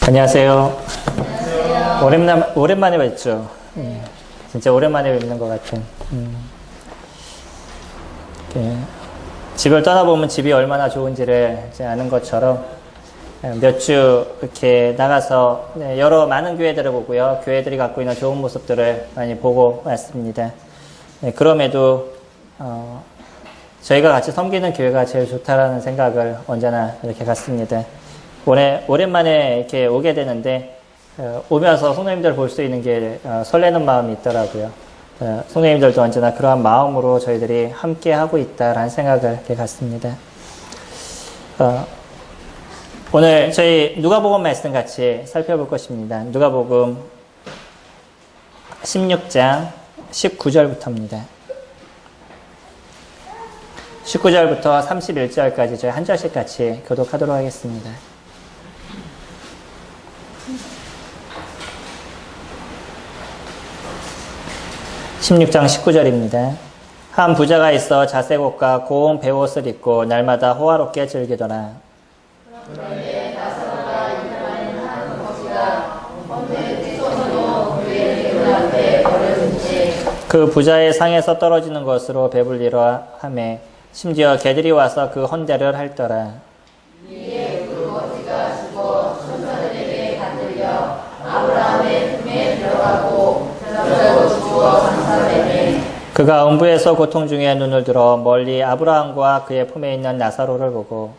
안녕하세요. 오랜만에 뵙죠. 진짜 오랜만에 뵙는 것 같은. 집을 떠나보면 집이 얼마나 좋은지를 이제 아는 것처럼 몇 주 이렇게 나가서 여러 많은 교회들을 보고요. 교회들이 갖고 있는 좋은 모습들을 많이 보고 왔습니다. 그럼에도 저희가 같이 섬기는 교회가 제일 좋다라는 생각을 언제나 이렇게 갖습니다. 오랜만에 이렇게 오게 되는데 오면서 성도님들 볼 수 있는 게 설레는 마음이 있더라고요. 성도님들도 언제나 그러한 마음으로 저희들이 함께 하고 있다라는 생각을 이렇게 갖습니다. 오늘 저희 누가복음 말씀 같이 살펴볼 것입니다. 누가복음 16장 19절부터입니다. 19절부터 31절까지 저희 한 절씩 같이 교독하도록 하겠습니다. (16장 19절입니다) 한 부자가 있어 자색 옷과 고운 베옷을 입고 날마다 호화롭게 즐기더라. 그런데 나사로가 이름하는 한 거지가 언제 떼서도 그의 대문 앞에 버려진 채 그 부자의 상에서 떨어지는 것으로 배불리려 하매 심지어 개들이 와서 그 헌대를 핥더라. 이에 그 거지가 죽어 천사들에게 받들려 아브라함의 품에 들어가고 저녁으로 죽어 장사되매 그가 음부에서 고통 중에 눈을 들어 멀리 아브라함과 그의 품에 있는 나사로를 보고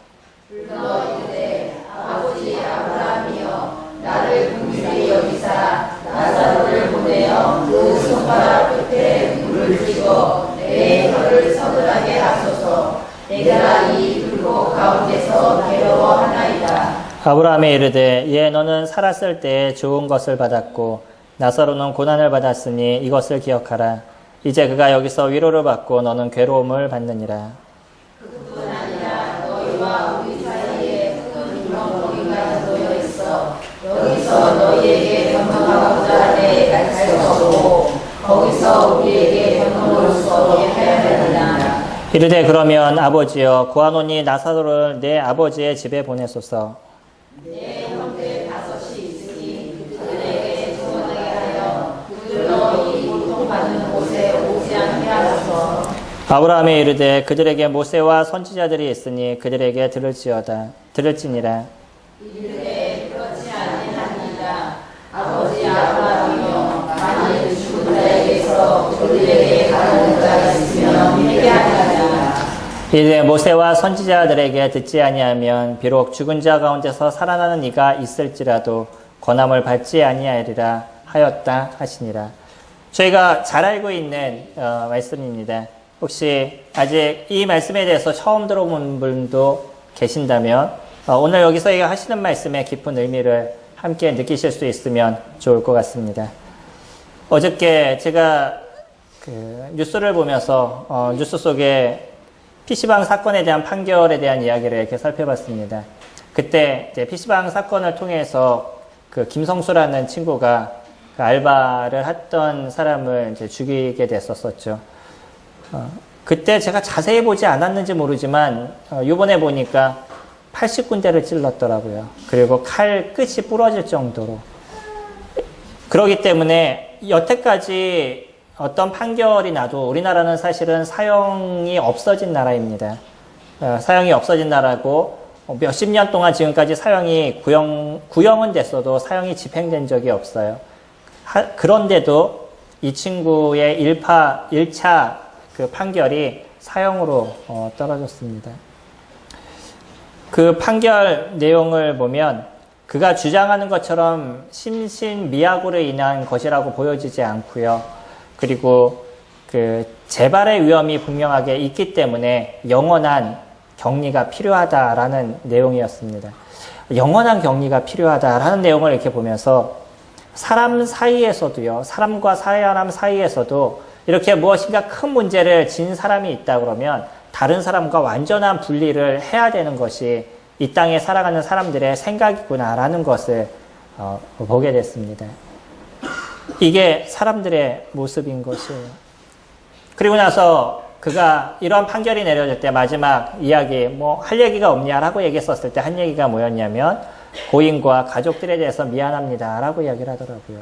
불러 이르되 아버지 아브라함이여 나를 긍휼히 여기사 나사로를 보내어 그 손가락 끝에 물을 찍어 내 혀를 서늘하게 하소서. 내가 이 불고 가운데서 괴로워하나이다. 아브라함이 이르되 예 너는 살았을 때에 좋은 것을 받았고 나사로는 고난을 받았으니 이것을 기억하라. 이제 그가 여기서 위로를 받고 너는 괴로움을 받느니라. 그뿐 아니라 너희와 우리 사이에 큰 구멍거리가 놓여 있어 여기서 너희에게 변명하고자 내 갈 수 없고 거기서 우리에게 변명할 수 없게 하야 하느니라. 이르되 그러면 아버지여 구하노니 나사로를 내 아버지의 집에 보내소서. 내 형제 다섯이 있으니 그들에게 증언하게 하여 그들로 이 고통받는 곳에 오지 않게 하소서. 아브라함이 이르되 그들에게 모세와 선지자들이 있으니 그들에게 들을지니라. 이르되 그렇지 아니하니이다. 아버지 아브라함이여 만일 죽은 자에게서 그들에게 가르는 자가 있으면 회개하리라. 이르되 모세와 선지자들에게 듣지 아니하면 비록 죽은 자 가운데서 살아나는 이가 있을지라도 권함을 받지 아니하리라 하였다 하시니라. 저희가 잘 알고 있는 말씀입니다. 혹시 아직 이 말씀에 대해서 처음 들어본 분도 계신다면 오늘 여기서 하시는 말씀의 깊은 의미를 함께 느끼실 수 있으면 좋을 것 같습니다. 어저께 제가 뉴스를 보면서 뉴스 속에 PC방 사건에 대한 판결에 대한 이야기를 이렇게 살펴봤습니다. 그때 이제 PC방 사건을 통해서 그 김성수라는 친구가 그 알바를 했던 사람을 이제 죽이게 됐었죠. 그때 제가 자세히 보지 않았는지 모르지만 이번에 보니까 80군데를 찔렀더라고요. 그리고 칼 끝이 부러질 정도로. 그렇기 때문에 여태까지 어떤 판결이 나도 우리나라는 사실은 사형이 없어진 나라입니다. 사형이 없어진 나라고 몇십 년 동안 지금까지 사형이 구형은 됐어도 사형이 집행된 적이 없어요. 그런데도 이 친구의 1차 그 판결이 사형으로 떨어졌습니다. 그 판결 내용을 보면 그가 주장하는 것처럼 심신미약으로 인한 것이라고 보여지지 않고요. 그리고 그 재발의 위험이 분명하게 있기 때문에 영원한 격리가 필요하다라는 내용이었습니다. 영원한 격리가 필요하다라는 내용을 이렇게 보면서 사람 사이에서도요, 사람과 사람 사이에서도 이렇게 무엇인가 큰 문제를 진 사람이 있다 그러면 다른 사람과 완전한 분리를 해야 되는 것이 이 땅에 살아가는 사람들의 생각이구나라는 것을 보게 됐습니다. 이게 사람들의 모습인 것이에요. 그리고 나서 그가 이런 판결이 내려질 때 마지막 이야기, 할 얘기가 없냐라고 얘기했었을 때 한 얘기가 뭐였냐면, 고인과 가족들에 대해서 미안합니다 라고 이야기를 하더라고요.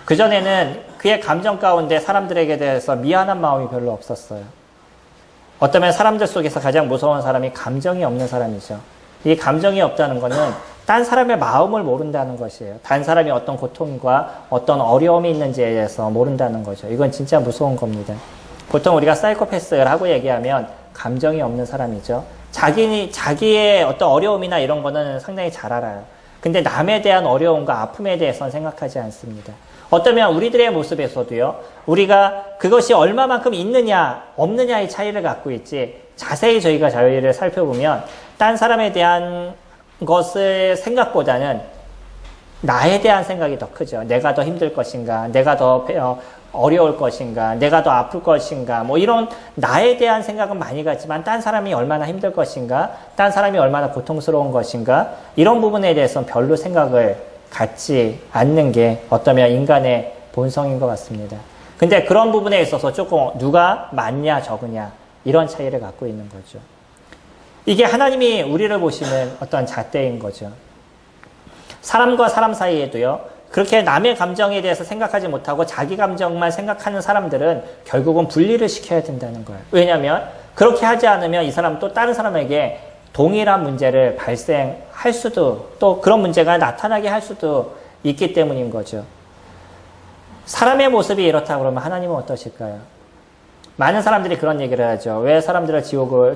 그전에는 그의 감정 가운데 사람들에게 대해서 미안한 마음이 별로 없었어요. 어쩌면 사람들 속에서 가장 무서운 사람이 감정이 없는 사람이죠. 이 감정이 없다는 것은 딴 사람의 마음을 모른다는 것이에요. 딴 사람이 어떤 고통과 어떤 어려움이 있는지에 대해서 모른다는 거죠. 이건 진짜 무서운 겁니다. 보통 우리가 사이코패스라고 얘기하면 감정이 없는 사람이죠. 자기의 어떤 어려움이나 이런 거는 상당히 잘 알아요. 근데 남에 대한 어려움과 아픔에 대해서는 생각하지 않습니다. 어쩌면 우리들의 모습에서도요, 우리가 그것이 얼마만큼 있느냐, 없느냐의 차이를 갖고 있지, 자세히 저희가 저희를 살펴보면, 딴 사람에 대한 것을 생각보다는 나에 대한 생각이 더 크죠. 내가 더 힘들 것인가, 내가 더 어려울 것인가, 내가 더 아플 것인가, 뭐 이런 나에 대한 생각은 많이 갖지만 딴 사람이 얼마나 힘들 것인가, 딴 사람이 얼마나 고통스러운 것인가, 이런 부분에 대해서는 별로 생각을 갖지 않는 게 어쩌면 인간의 본성인 것 같습니다. 근데 그런 부분에 있어서 조금 누가 많냐 적으냐 이런 차이를 갖고 있는 거죠. 이게 하나님이 우리를 보시는 어떤 잣대인 거죠. 사람과 사람 사이에도요, 그렇게 남의 감정에 대해서 생각하지 못하고 자기 감정만 생각하는 사람들은 결국은 분리를 시켜야 된다는 거예요. 왜냐하면 그렇게 하지 않으면 이 사람은 또 다른 사람에게 동일한 문제를 발생할 수도, 또 그런 문제가 나타나게 할 수도 있기 때문인 거죠. 사람의 모습이 이렇다 그러면 하나님은 어떠실까요? 많은 사람들이 그런 얘기를 하죠. 왜 사람들을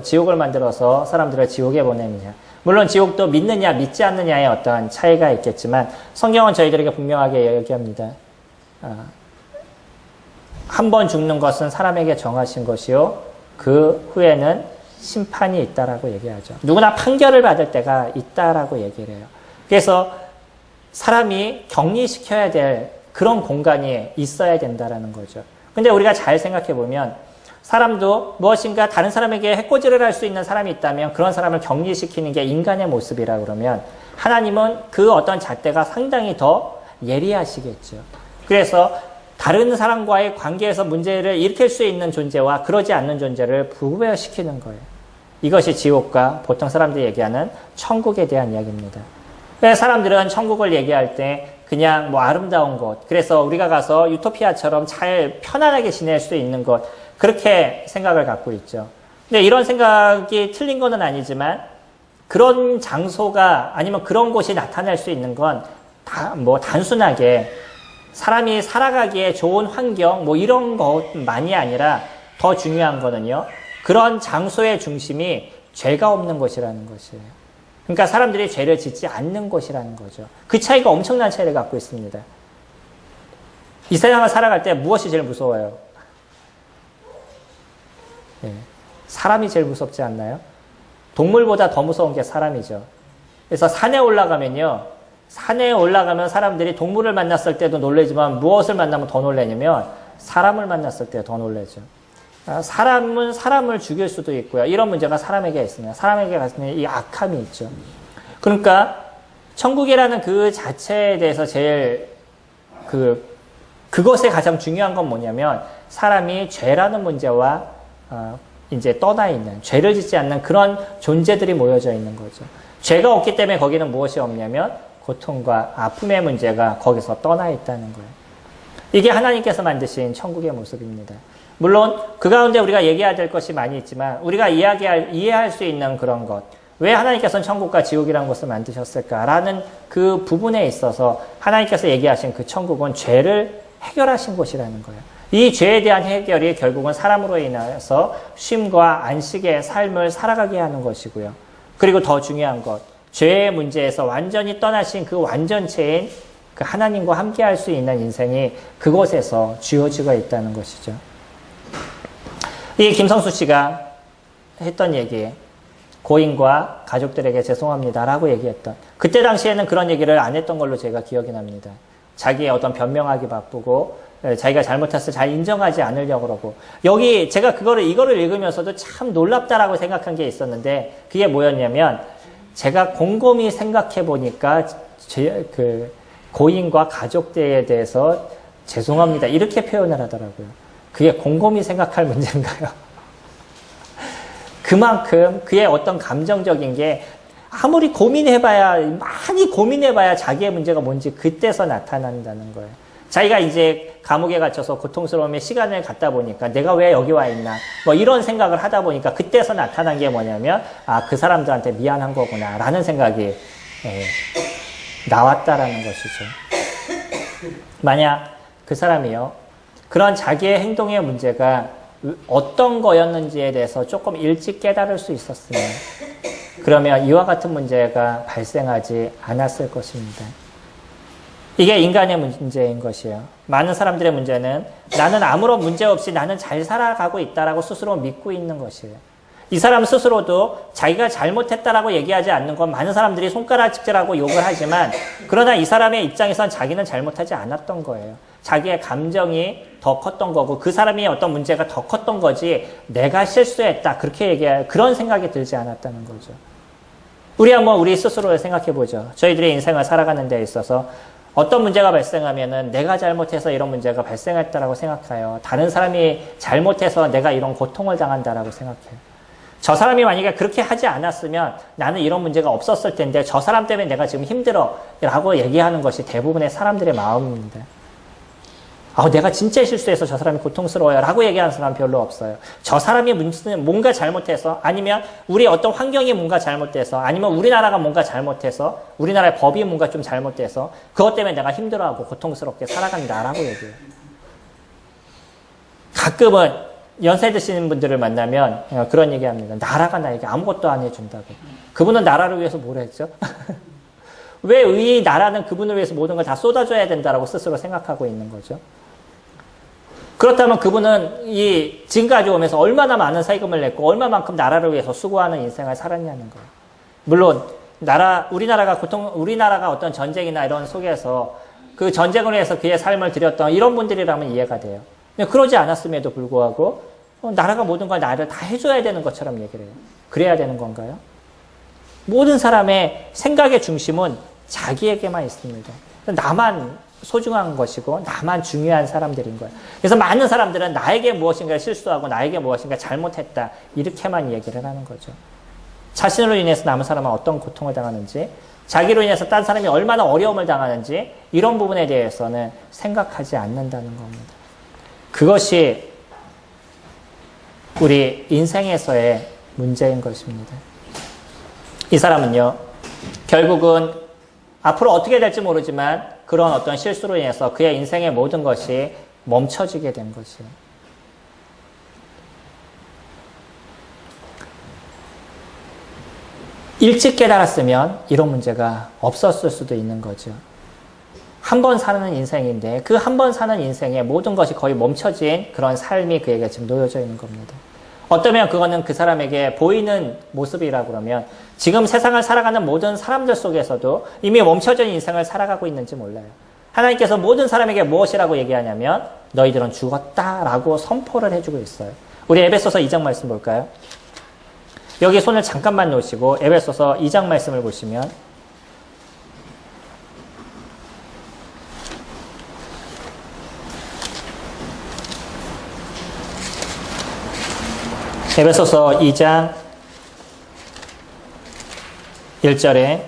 지옥을 만들어서 사람들을 지옥에 보내느냐. 물론 지옥도 믿느냐 믿지 않느냐의 어떤 차이가 있겠지만 성경은 저희들에게 분명하게 얘기합니다. 한 번 죽는 것은 사람에게 정하신 것이요, 그 후에는 심판이 있다라고 얘기하죠. 누구나 판결을 받을 때가 있다라고 얘기를 해요. 그래서 사람이 격리시켜야 될 그런 공간이 있어야 된다라는 거죠. 근데 우리가 잘 생각해 보면 사람도 무엇인가 다른 사람에게 해코지를 할 수 있는 사람이 있다면 그런 사람을 격리시키는 게 인간의 모습이라 그러면 하나님은 그 어떤 잣대가 상당히 더 예리하시겠죠. 그래서 다른 사람과의 관계에서 문제를 일으킬 수 있는 존재와 그러지 않는 존재를 구별시키는 거예요. 이것이 지옥과 보통 사람들이 얘기하는 천국에 대한 이야기입니다. 사람들은 천국을 얘기할 때 그냥 뭐 아름다운 곳, 그래서 우리가 가서 유토피아처럼 잘 편안하게 지낼 수 있는 곳, 그렇게 생각을 갖고 있죠. 근데 이런 생각이 틀린 건 아니지만 그런 장소가 아니면 그런 곳이 나타날 수 있는 건 뭐 단순하게 사람이 살아가기에 좋은 환경 뭐 이런 것만이 아니라 더 중요한 거는요, 그런 장소의 중심이 죄가 없는 곳이라는 것이에요. 그러니까 사람들이 죄를 짓지 않는 곳이라는 거죠. 그 차이가 엄청난 차이를 갖고 있습니다. 이 세상을 살아갈 때 무엇이 제일 무서워요? 네. 사람이 제일 무섭지 않나요? 동물보다 더 무서운 게 사람이죠. 그래서 산에 올라가면 사람들이 동물을 만났을 때도 놀라지만 무엇을 만나면 더 놀라냐면 사람을 만났을 때 더 놀라죠. 사람은 사람을 죽일 수도 있고요. 이런 문제가 사람에게 있습니다. 사람에게 가지는 이 악함이 있죠. 그러니까 천국이라는 그 자체에 대해서 제일 그것에 가장 중요한 건 뭐냐면 사람이 죄라는 문제와 이제 떠나 있는, 죄를 짓지 않는 그런 존재들이 모여져 있는 거죠. 죄가 없기 때문에 거기는 무엇이 없냐면 고통과 아픔의 문제가 거기서 떠나 있다는 거예요. 이게 하나님께서 만드신 천국의 모습입니다. 물론 그 가운데 우리가 얘기해야 될 것이 많이 있지만 우리가 이해할 수 있는 그런 것, 왜 하나님께서는 천국과 지옥이라는 것을 만드셨을까라는 그 부분에 있어서 하나님께서 얘기하신 그 천국은 죄를 해결하신 곳이라는 거예요. 이 죄에 대한 해결이 결국은 사람으로 인해서 쉼과 안식의 삶을 살아가게 하는 것이고요. 그리고 더 중요한 것, 죄의 문제에서 완전히 떠나신 그 완전체인 그 하나님과 함께할 수 있는 인생이 그곳에서 주어지고 있다는 것이죠. 이 김성수 씨가 했던 얘기, 고인과 가족들에게 죄송합니다라고 얘기했던, 그때 당시에는 그런 얘기를 안 했던 걸로 제가 기억이 납니다. 자기의 어떤 변명하기 바쁘고 자기가 잘못했을 때 잘 인정하지 않으려고 그러고, 여기 제가 이거를 읽으면서도 참 놀랍다라고 생각한 게 있었는데, 그게 뭐였냐면 제가 곰곰이 생각해 보니까 그 고인과 가족들에 대해서 죄송합니다 이렇게 표현을 하더라고요. 그게 곰곰이 생각할 문제인가요? 그만큼 그의 어떤 감정적인 게, 아무리 고민해봐야, 많이 고민해봐야 자기의 문제가 뭔지 그때서 나타난다는 거예요. 자기가 이제 감옥에 갇혀서 고통스러움에 시간을 갖다 보니까 내가 왜 여기 와 있나, 뭐 이런 생각을 하다 보니까 그때서 나타난 게 뭐냐면, 아, 그 사람들한테 미안한 거구나, 라는 생각이 나왔다라는 것이죠. 만약 그 사람이요, 그런 자기의 행동의 문제가 어떤 거였는지에 대해서 조금 일찍 깨달을 수 있었으면, 그러면 이와 같은 문제가 발생하지 않았을 것입니다. 이게 인간의 문제인 것이에요. 많은 사람들의 문제는 나는 아무런 문제 없이 나는 잘 살아가고 있다라고 스스로 믿고 있는 것이에요. 이 사람 스스로도 자기가 잘못했다라고 얘기하지 않는 건 많은 사람들이 손가락질하고 욕을 하지만, 그러나 이 사람의 입장에선 자기는 잘못하지 않았던 거예요. 자기의 감정이 더 컸던 거고 그 사람이 어떤 문제가 더 컸던 거지 내가 실수했다 그렇게 얘기할 그런 생각이 들지 않았다는 거죠. 우리 한번 우리 스스로를 생각해 보죠. 저희들의 인생을 살아가는 데 있어서 어떤 문제가 발생하면은 내가 잘못해서 이런 문제가 발생했다라고 생각해요. 다른 사람이 잘못해서 내가 이런 고통을 당한다라고 생각해요. 저 사람이 만약에 그렇게 하지 않았으면 나는 이런 문제가 없었을 텐데 저 사람 때문에 내가 지금 힘들어 라고 얘기하는 것이 대부분의 사람들의 마음입니다. 내가 진짜 실수해서 저 사람이 고통스러워요 라고 얘기하는 사람은 별로 없어요. 저 사람이 뭔가 잘못해서, 아니면 우리 어떤 환경이 뭔가 잘못돼서, 아니면 우리나라가 뭔가 잘못해서, 우리나라의 법이 뭔가 좀 잘못돼서 그것 때문에 내가 힘들어하고 고통스럽게 살아간다라고 얘기해요. 가끔은 연세 드시는 분들을 만나면 그런 얘기합니다. 나라가 나에게 아무것도 안 해준다고. 그분은 나라를 위해서 뭘 했죠? 왜 이 나라는 그분을 위해서 모든 걸 다 쏟아줘야 된다라고 스스로 생각하고 있는 거죠? 그렇다면 그분은 지금까지 오면서 얼마나 많은 세금을 냈고 얼마만큼 나라를 위해서 수고하는 인생을 살았냐는 거예요. 물론 우리나라가 어떤 전쟁이나 이런 속에서 그 전쟁을 위해서 그의 삶을 들였던 이런 분들이라면 이해가 돼요. 근데 그러지 않았음에도 불구하고 나라가 모든 걸 나를 다 해줘야 되는 것처럼 얘기를 해요. 그래야 되는 건가요? 모든 사람의 생각의 중심은 자기에게만 있습니다. 나만 소중한 것이고 나만 중요한 사람들인 거예요. 그래서 많은 사람들은 나에게 무엇인가 실수하고 나에게 무엇인가 잘못했다 이렇게만 얘기를 하는 거죠. 자신으로 인해서 남은 사람은 어떤 고통을 당하는지, 자기로 인해서 딴 사람이 얼마나 어려움을 당하는지 이런 부분에 대해서는 생각하지 않는다는 겁니다. 그것이 우리 인생에서의 문제인 것입니다. 이 사람은요, 결국은 앞으로 어떻게 될지 모르지만 그런 어떤 실수로 인해서 그의 인생의 모든 것이 멈춰지게 된 것이에요. 일찍 깨달았으면 이런 문제가 없었을 수도 있는 거죠. 한 번 사는 인생인데 그 한 번 사는 인생에 모든 것이 거의 멈춰진 그런 삶이 그에게 지금 놓여져 있는 겁니다. 어쩌면 그거는 그 사람에게 보이는 모습이라고 그러면 지금 세상을 살아가는 모든 사람들 속에서도 이미 멈춰진 인생을 살아가고 있는지 몰라요. 하나님께서 모든 사람에게 무엇이라고 얘기하냐면 너희들은 죽었다라고 선포를 해주고 있어요. 우리 에베소서 2장 말씀 볼까요? 여기 손을 잠깐만 놓으시고 에베소서 2장 말씀을 보시면 에베소서 2장 1절에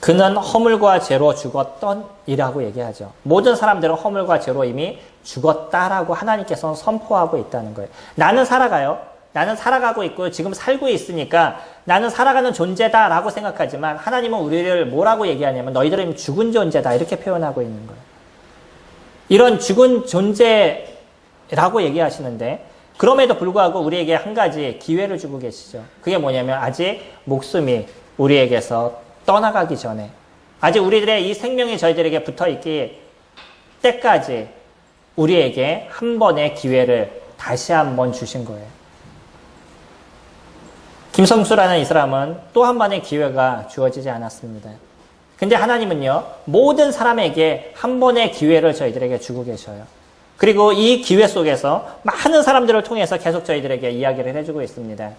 그는 허물과 죄로 죽었던 이라고 얘기하죠. 모든 사람들은 허물과 죄로 이미 죽었다라고 하나님께서는 선포하고 있다는 거예요. 나는 살아가요. 나는 살아가고 있고 지금 살고 있으니까 나는 살아가는 존재다라고 생각하지만 하나님은 우리를 뭐라고 얘기하냐면 너희들은 죽은 존재다 이렇게 표현하고 있는 거예요. 이런 죽은 존재라고 얘기하시는데 그럼에도 불구하고 우리에게 한 가지 기회를 주고 계시죠. 그게 뭐냐면 아직 목숨이 우리에게서 떠나가기 전에, 아직 우리들의 이 생명이 저희들에게 붙어있기 때까지 우리에게 한 번의 기회를 다시 한 번 주신 거예요. 김성수라는 이 사람은 또 한 번의 기회가 주어지지 않았습니다. 근데 하나님은요, 모든 사람에게 한 번의 기회를 저희들에게 주고 계셔요. 그리고 이 기회 속에서 많은 사람들을 통해서 계속 저희들에게 이야기를 해주고 있습니다.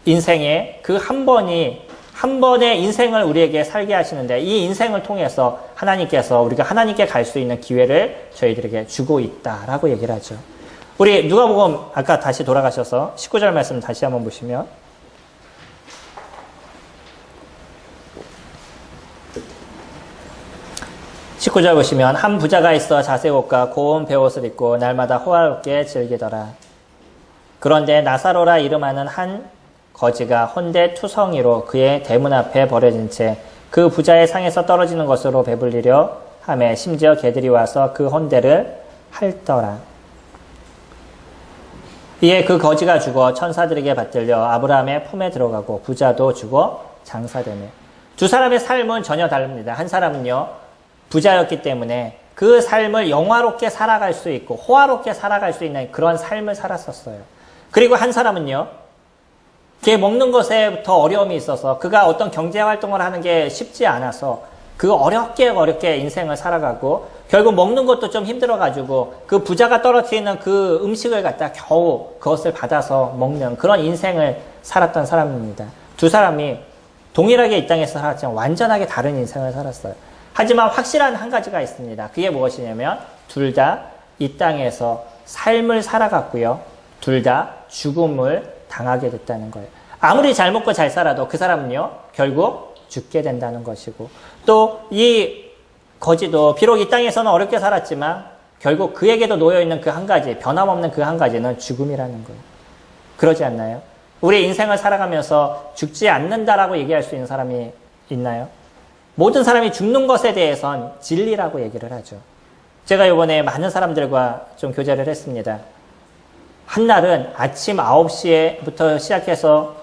인생의 그 한 번의 인생을 우리에게 살게 하시는데 이 인생을 통해서 하나님께서 우리가 하나님께 갈 수 있는 기회를 저희들에게 주고 있다라고 얘기를 하죠. 우리 누가복음 아까 다시 돌아가셔서 19절 말씀 다시 한번 보시면 19절 보시면 한 부자가 있어 자색 옷과 고운 베옷을 입고 날마다 호화롭게 즐기더라. 그런데 나사로라 이름하는 한 거지가 혼대 투성이로 그의 대문 앞에 버려진 채 그 부자의 상에서 떨어지는 것으로 배불리려 하매 심지어 개들이 와서 그 혼대를 핥더라. 이에 그 거지가 죽어 천사들에게 받들려 아브라함의 품에 들어가고 부자도 죽어 장사되네. 두 사람의 삶은 전혀 다릅니다. 한 사람은요, 부자였기 때문에 그 삶을 영화롭게 살아갈 수 있고 호화롭게 살아갈 수 있는 그런 삶을 살았었어요. 그리고 한 사람은요, 걔 먹는 것에 더 어려움이 있어서 그가 어떤 경제활동을 하는 게 쉽지 않아서 그 어렵게 인생을 살아가고 결국 먹는 것도 좀 힘들어가지고 그 부자가 떨어뜨리는 그 음식을 갖다 겨우 그것을 받아서 먹는 그런 인생을 살았던 사람입니다. 두 사람이 동일하게 이 땅에서 살았지만 완전하게 다른 인생을 살았어요. 하지만 확실한 한 가지가 있습니다. 그게 무엇이냐면 둘 다 이 땅에서 삶을 살아갔고요. 둘 다 죽음을 당하게 됐다는 거예요. 아무리 잘 먹고 잘 살아도 그 사람은요, 결국 죽게 된다는 것이고, 또 이 거지도 비록 이 땅에서는 어렵게 살았지만 결국 그에게도 놓여있는 그 한 가지, 변함없는 그 한 가지는 죽음이라는 거예요. 그러지 않나요? 우리 인생을 살아가면서 죽지 않는다라고 얘기할 수 있는 사람이 있나요? 모든 사람이 죽는 것에 대해선 진리라고 얘기를 하죠. 제가 이번에 많은 사람들과 좀 교제를 했습니다. 한날은 아침 9시부터 시작해서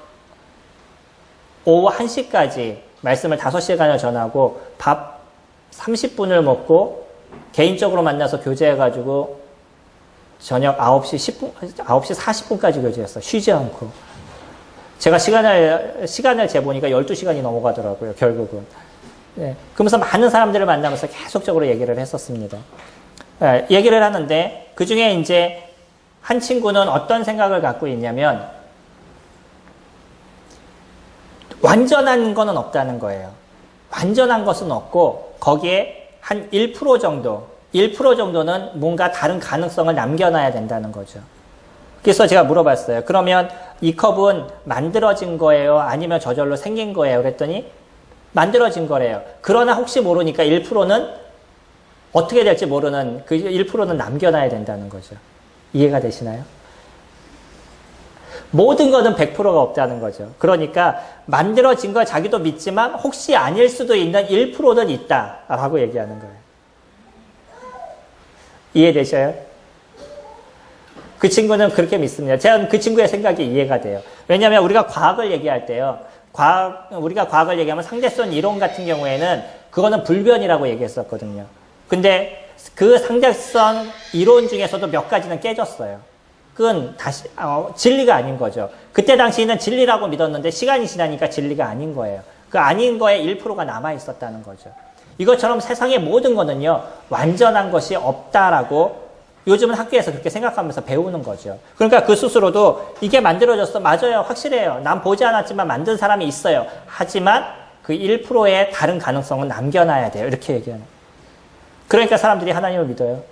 오후 1시까지 말씀을 5시간을 전하고 밥 30분을 먹고 개인적으로 만나서 교제해가지고 저녁 9시 40분까지 교제했어요. 쉬지 않고. 제가 시간을 재보니까 12시간이 넘어가더라고요, 결국은. 네. 그러면서 많은 사람들을 만나면서 계속적으로 얘기를 했었습니다. 네, 얘기를 하는데 그 중에 이제 한 친구는 어떤 생각을 갖고 있냐면 완전한 거는 없다는 거예요. 완전한 것은 없고 거기에 한 1% 정도는 뭔가 다른 가능성을 남겨놔야 된다는 거죠. 그래서 제가 물어봤어요. 그러면 이 컵은 만들어진 거예요? 아니면 저절로 생긴 거예요? 그랬더니 만들어진 거래요. 그러나 혹시 모르니까 1%는 어떻게 될지 모르는 그 1%는 남겨놔야 된다는 거죠. 이해가 되시나요? 모든 것은 100%가 없다는 거죠. 그러니까 만들어진 걸 자기도 믿지만 혹시 아닐 수도 있는 1%는 있다라고 얘기하는 거예요. 이해되셔요? 그 친구는 그렇게 믿습니다. 제가 그 친구의 생각이 이해가 돼요. 왜냐하면 우리가 과학을 얘기할 때요. 우리가 과학을 얘기하면 상대성 이론 같은 경우에는 그거는 불변이라고 얘기했었거든요. 근데 그 상대성 이론 중에서도 몇 가지는 깨졌어요. 그건 다시 진리가 아닌 거죠. 그때 당시에는 진리라고 믿었는데 시간이 지나니까 진리가 아닌 거예요. 그 아닌 거에 1%가 남아 있었다는 거죠. 이것처럼 세상의 모든 거는요, 완전한 것이 없다라고 요즘은 학교에서 그렇게 생각하면서 배우는 거죠. 그러니까 그 스스로도 이게 만들어졌어. 맞아요. 확실해요. 난 보지 않았지만 만든 사람이 있어요. 하지만 그 1%의 다른 가능성은 남겨놔야 돼요. 이렇게 얘기하는 거예요. 그러니까 사람들이 하나님을 믿어요.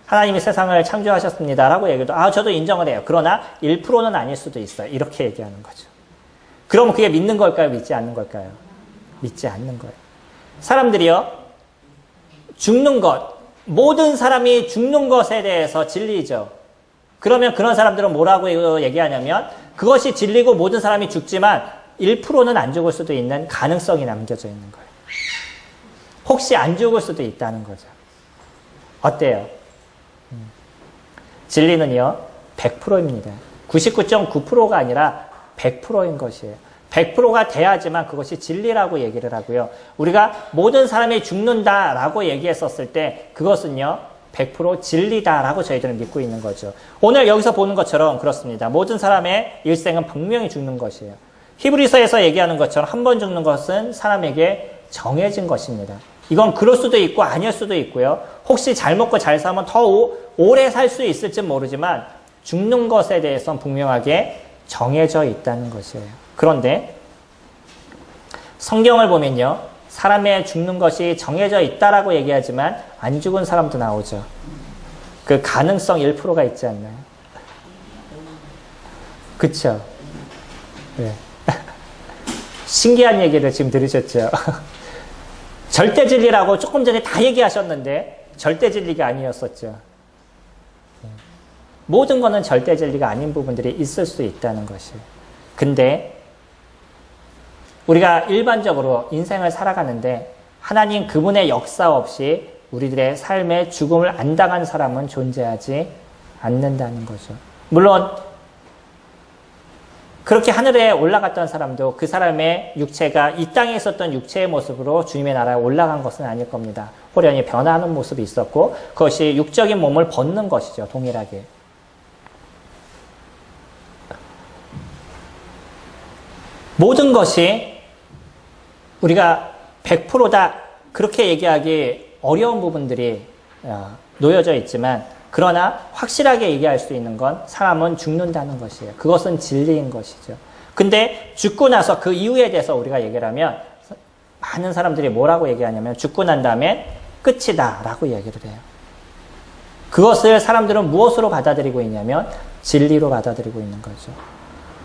하나님이 세상을 창조하셨습니다. 라고 얘기해도 저도 인정을 해요. 그러나 1%는 아닐 수도 있어요. 이렇게 얘기하는 거죠. 그러면 그게 믿는 걸까요? 믿지 않는 걸까요? 믿지 않는 거예요. 사람들이요, 죽는 것, 모든 사람이 죽는 것에 대해서 진리죠. 그러면 그런 사람들은 뭐라고 얘기하냐면 그것이 진리고 모든 사람이 죽지만 1%는 안 죽을 수도 있는 가능성이 남겨져 있는 거예요. 혹시 안 죽을 수도 있다는 거죠. 어때요? 진리는요, 100%입니다. 99.9%가 아니라 100%인 것이에요. 100%가 돼야지만 그것이 진리라고 얘기를 하고요. 우리가 모든 사람이 죽는다라고 얘기했었을 때 그것은요, 100% 진리다라고 저희들은 믿고 있는 거죠. 오늘 여기서 보는 것처럼 그렇습니다. 모든 사람의 일생은 분명히 죽는 것이에요. 히브리서에서 얘기하는 것처럼 한 번 죽는 것은 사람에게 정해진 것입니다. 이건 그럴 수도 있고 아닐 수도 있고요. 혹시 잘 먹고 잘 살면 더 오래 살 수 있을지 모르지만 죽는 것에 대해서는 분명하게 정해져 있다는 것이에요. 그런데 성경을 보면요. 사람의 죽는 것이 정해져 있다라고 얘기하지만 안 죽은 사람도 나오죠. 그 가능성 1%가 있지 않나요? 그쵸? 네. 신기한 얘기를 지금 들으셨죠? 절대 진리라고 조금 전에 다 얘기하셨는데 절대 진리가 아니었었죠. 모든 거는 절대 진리가 아닌 부분들이 있을 수 있다는 것이에요. 근데 우리가 일반적으로 인생을 살아가는데 하나님 그분의 역사 없이 우리들의 삶에 죽음을 안 당한 사람은 존재하지 않는다는 거죠. 물론 그렇게 하늘에 올라갔던 사람도 그 사람의 육체가 이 땅에 있었던 육체의 모습으로 주님의 나라에 올라간 것은 아닐 겁니다. 호련히 변화하는 모습이 있었고 그것이 육적인 몸을 벗는 것이죠. 동일하게. 모든 것이 우리가 100%다 그렇게 얘기하기 어려운 부분들이 놓여져 있지만 그러나 확실하게 얘기할 수 있는 건 사람은 죽는다는 것이에요. 그것은 진리인 것이죠. 근데 죽고 나서 그 이유에 대해서 우리가 얘기를 하면 많은 사람들이 뭐라고 얘기하냐면 죽고 난 다음에 끝이다 라고 얘기를 해요. 그것을 사람들은 무엇으로 받아들이고 있냐면 진리로 받아들이고 있는 거죠.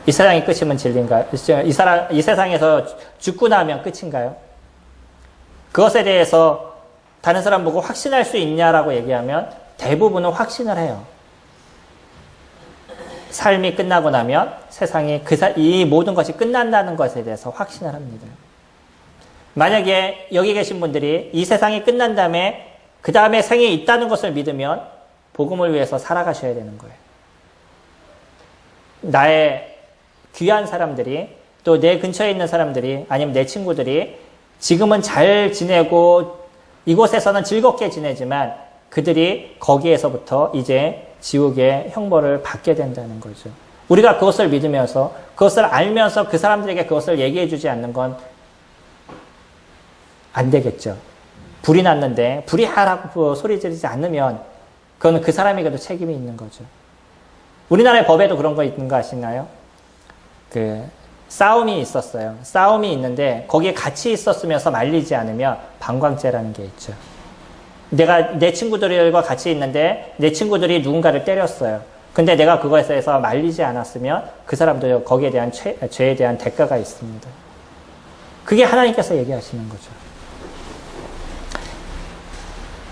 이 세상이 끝이면 진리인가요? 이 세상에서 죽고 나면 끝인가요? 그것에 대해서 다른 사람 보고 확신할 수 있냐라고 얘기하면 대부분은 확신을 해요. 삶이 끝나고 나면 세상이 이 모든 것이 끝난다는 것에 대해서 확신을 합니다. 만약에 여기 계신 분들이 이 세상이 끝난 다음에 그 다음에 생이 있다는 것을 믿으면 복음을 위해서 살아가셔야 되는 거예요. 나의 귀한 사람들이 또 내 근처에 있는 사람들이 아니면 내 친구들이 지금은 잘 지내고 이곳에서는 즐겁게 지내지만 그들이 거기에서부터 이제 지옥의 형벌을 받게 된다는 거죠. 우리가 그것을 믿으면서 그것을 알면서 그 사람들에게 그것을 얘기해 주지 않는 건 안 되겠죠. 불이 났는데 불이 하라고 소리 지르지 않으면 그건 그 사람에게도 책임이 있는 거죠. 우리나라의 법에도 그런 거 있는 거 아시나요? 싸움이 있었어요. 싸움이 있는데 거기에 같이 있었으면서 말리지 않으면 방광죄라는 게 있죠. 내가 내 친구들과 같이 있는데 내 친구들이 누군가를 때렸어요. 근데 내가 그것에 대해서 말리지 않았으면 그 사람도 거기에 대한 죄에 대한 대가가 있습니다. 그게 하나님께서 얘기하시는 거죠.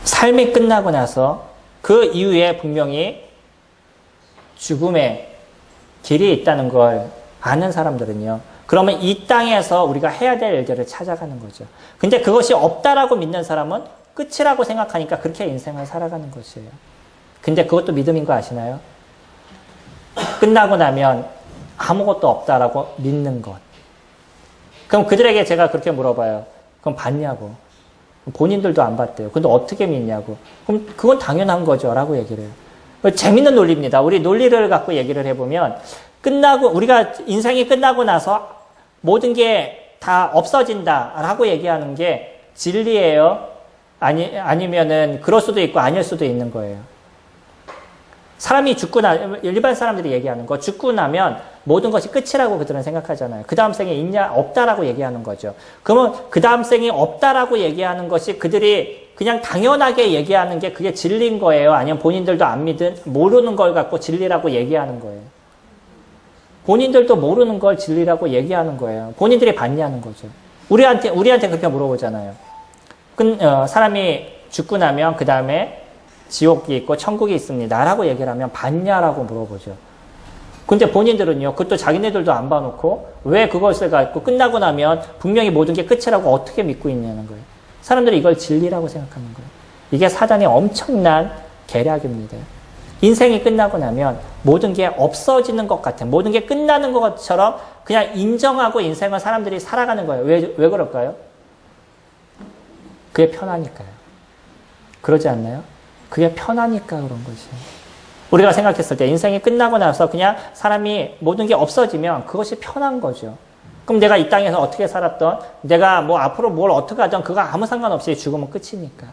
삶이 끝나고 나서 그 이후에 분명히 죽음의 길이 있다는 걸 아는 사람들은요. 그러면 이 땅에서 우리가 해야 될 일들을 찾아가는 거죠. 근데 그것이 없다라고 믿는 사람은 끝이라고 생각하니까 그렇게 인생을 살아가는 것이에요. 근데 그것도 믿음인 거 아시나요? 끝나고 나면 아무것도 없다라고 믿는 것. 그럼 그들에게 제가 그렇게 물어봐요. 그럼 받냐고. 본인들도 안 받대요. 근데 어떻게 믿냐고. 그럼 그건 당연한 거죠. 라고 얘기를 해요. 재밌는 논리입니다. 우리 논리를 갖고 얘기를 해보면 우리가 인생이 끝나고 나서 모든 게 다 없어진다라고 얘기하는 게 진리예요? 아니면은 그럴 수도 있고 아닐 수도 있는 거예요. 사람이 일반 사람들이 얘기하는 거, 죽고 나면 모든 것이 끝이라고 그들은 생각하잖아요. 그 다음 생에 있냐, 없다라고 얘기하는 거죠. 그러면 그 다음 생이 없다라고 얘기하는 것이 그들이 그냥 당연하게 얘기하는 게 그게 진리인 거예요? 아니면 본인들도 모르는 걸 갖고 진리라고 얘기하는 거예요? 본인들도 모르는 걸 진리라고 얘기하는 거예요. 본인들이 받냐는 거죠. 우리한테 그렇게 물어보잖아요. 사람이 죽고 나면 그 다음에 지옥이 있고 천국이 있습니다. 라고 얘기를 하면 받냐라고 물어보죠. 근데 본인들은요, 그것도 자기네들도 안 봐놓고 왜 그것을 갖고 끝나고 나면 분명히 모든 게 끝이라고 어떻게 믿고 있냐는 거예요. 사람들이 이걸 진리라고 생각하는 거예요. 이게 사단의 엄청난 계략입니다. 인생이 끝나고 나면 모든 게 없어지는 것 같은, 모든 게 끝나는 것처럼 그냥 인정하고 인생을 사람들이 살아가는 거예요. 왜 그럴까요? 그게 편하니까요. 그러지 않나요? 그게 편하니까 그런 것이에요. 우리가 생각했을 때 인생이 끝나고 나서 그냥 사람이 모든 게 없어지면 그것이 편한 거죠. 그럼 내가 이 땅에서 어떻게 살았던, 내가 뭐 앞으로 뭘 어떻게 하던 그거 아무 상관없이 죽으면 끝이니까.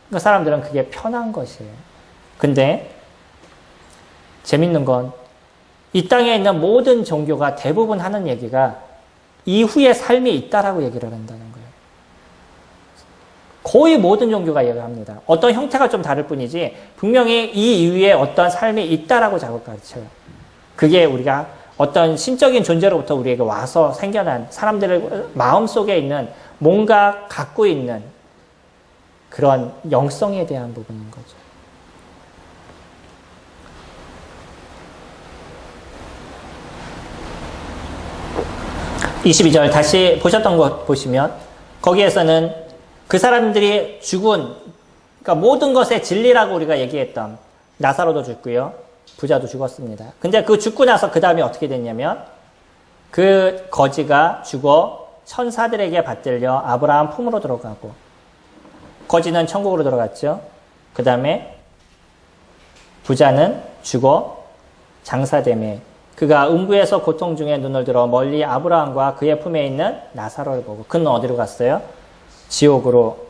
그러니까 사람들은 그게 편한 것이에요. 근데 재밌는 건 이 땅에 있는 모든 종교가 대부분 하는 얘기가 이후에 삶이 있다라고 얘기를 한다는 거예요. 거의 모든 종교가 얘기합니다. 어떤 형태가 좀 다를 뿐이지 분명히 이 이후에 어떤 삶이 있다라고 자꾸 가르쳐요. 그게 우리가 어떤 신적인 존재로부터 우리에게 와서 생겨난 사람들의 마음속에 있는 뭔가 갖고 있는 그런 영성에 대한 부분인 거죠. (22절) 다시 보셨던 것 보시면 거기에서는 그 사람들이 죽은, 그러니까 모든 것의 진리라고 우리가 얘기했던 나사로도 죽고요, 부자도 죽었습니다. 근데 그 죽고 나서 그 다음에 어떻게 됐냐면 그 거지가 죽어 천사들에게 받들려 아브라함 품으로 들어가고, 거지는 천국으로 들어갔죠. 그 다음에 부자는 죽어 장사됨에 그가 음부에서 고통 중에 눈을 들어 멀리 아브라함과 그의 품에 있는 나사로를 보고, 그는 어디로 갔어요? 지옥으로